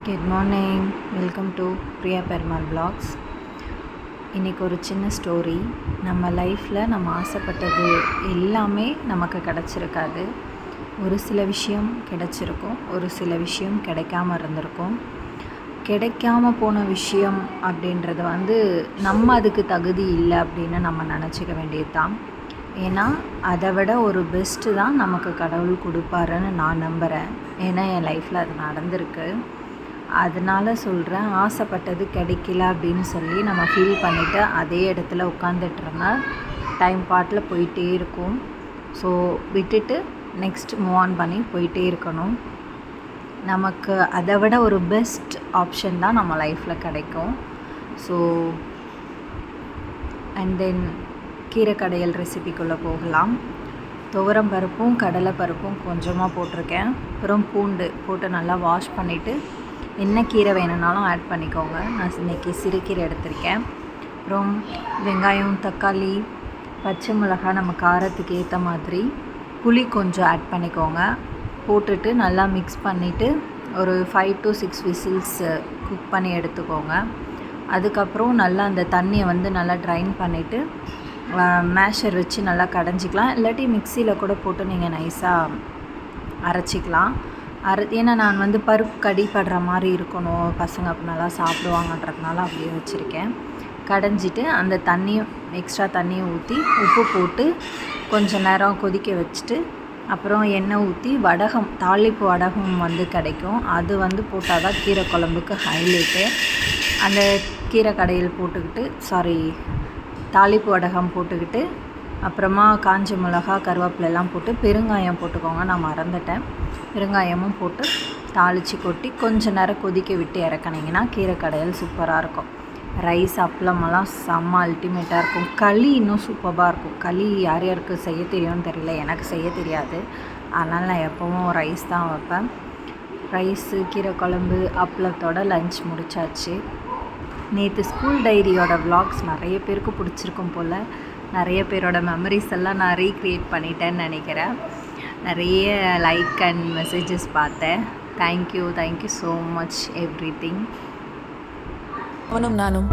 Good morning, welcome to Priya Perumal blogs. இன்றைக்கி ஒரு சின்ன ஸ்டோரி. நம்ம லைஃப்பில் நம்ம ஆசைப்பட்டது எல்லாமே நமக்கு கிடச்சிருக்காது. ஒரு சில விஷயம் கிடச்சிருக்கும், ஒரு சில விஷயம் கிடைக்காம இருந்திருக்கும். கிடைக்காம போன விஷயம் அப்படின்றது நம்ம அதுக்கு தகுதி இல்லை அப்படின்னு நம்ம நினச்சிக்க வேண்டியது தான். ஏன்னா அதை விட ஒரு பெஸ்ட்டு தான் நமக்கு கடவுள் கொடுப்பாருன்னு நான் நம்புகிறேன். ஏன்னா என் லைஃப்பில் அது நடந்திருக்கு. அதனால் சொல்கிறேன், ஆசைப்பட்டது கிடைக்கல அப்படின்னு சொல்லி நம்ம ஃபீல் பண்ணிவிட்டு அதே இடத்துல உட்காந்துட்ருந்தா டைம் பாட்டில் போயிட்டே இருக்கும். ஸோ விட்டுட்டு நெக்ஸ்ட் மூவ் ஆன் பண்ணி போயிட்டே இருக்கணும். நமக்கு அதை விட ஒரு பெஸ்ட் ஆப்ஷன் தான் நம்ம லைஃப்பில் கிடைக்கும். ஸோ அண்ட் தென் கீரை கடையல் ரெசிபிக்குள்ளே போகலாம். துவரம் பருப்பும் கடலை பருப்பும் கொஞ்சமாக போட்டிருக்கேன். அப்புறம் பூண்டு போட்டு நல்லா வாஷ் பண்ணிவிட்டு என்ன கீரை வேணும்னாலும் ஆட் பண்ணிக்கோங்க. நான் இன்றைக்கி சிறுகீரை எடுத்திருக்கேன். அப்புறம் வெங்காயம், தக்காளி, பச்சை மிளகாய் நம்ம காரத்துக்கு ஏற்ற மாதிரி, புளி கொஞ்சம் ஆட் பண்ணிக்கோங்க. போட்டுட்டு நல்லா மிக்ஸ் பண்ணிவிட்டு ஒரு 5 to 6 விசில்ஸ் குக் பண்ணி எடுத்துக்கோங்க. அதுக்கப்புறம் நல்லா அந்த தண்ணியை நல்லா ட்ரைன் பண்ணிவிட்டு மேஷர் வச்சு நல்லா கடைஞ்சிக்கலாம். இல்லாட்டி மிக்சியில் கூட போட்டு நீங்கள் நைஸாக அரைச்சிக்கலாம். ஏன்னா நான் பருப்பு கடிப்படுற மாதிரி இருக்கணும், பசங்க அப்போ நல்லா சாப்பிடுவாங்கன்றதுனால அப்படியே வச்சுருக்கேன். கடைஞ்சிட்டு அந்த தண்ணியும் எக்ஸ்ட்ரா தண்ணியை ஊற்றி உப்பு போட்டு கொஞ்சம் நேரம் கொதிக்க வச்சுட்டு அப்புறம் எண்ணெய் ஊற்றி வடகம், தாளிப்பு வடகம் கிடைக்கும். அது போட்டால் தான் கீரை குழம்புக்கு ஹைலைட்டு. அந்த கீரை கடையில் போட்டுக்கிட்டு தாளிப்பு வடகம் போட்டுக்கிட்டு அப்புறமா காஞ்ச மிளகா, கருவேப்பிலெல்லாம் போட்டு பெருங்காயம் போட்டுக்கோங்க. நான் மறந்துட்டேன். பெருங்காயமும் போட்டு தாளித்து கொட்டி கொஞ்ச நேரம் கொதிக்க விட்டு இறக்குனீங்கன்னா கீரை கடையல் சூப்பராக இருக்கும். ரைஸ், அப்பளமெல்லாம் செம்ம அல்டிமேட்டாக இருக்கும். களி இன்னும் சூப்பராக இருக்கும். களி யார் யாருக்கு செய்ய தெரியும்னு தெரியல, எனக்கு செய்ய தெரியாது. அதனால் நான் எப்போவும் ரைஸ் தான் வைப்பேன். ரைஸு, கீரை குழம்பு, அப்பளத்தோட லஞ்ச் முடிச்சாச்சு. நேற்று ஸ்கூல் டைரியோட விலாக்ஸ் நிறைய பேருக்கு பிடிச்சிருக்கும் போல். நிறைய பேரோட மெமரிஸ் எல்லாம் நான் ரீக்ரியேட் பண்ணிட்டேன்னு நினைக்கிறேன். நிறைய லைக் அண்ட் மெசேஜஸ் பார்த்தேன். Thank you so much everything. அவனும் நானும்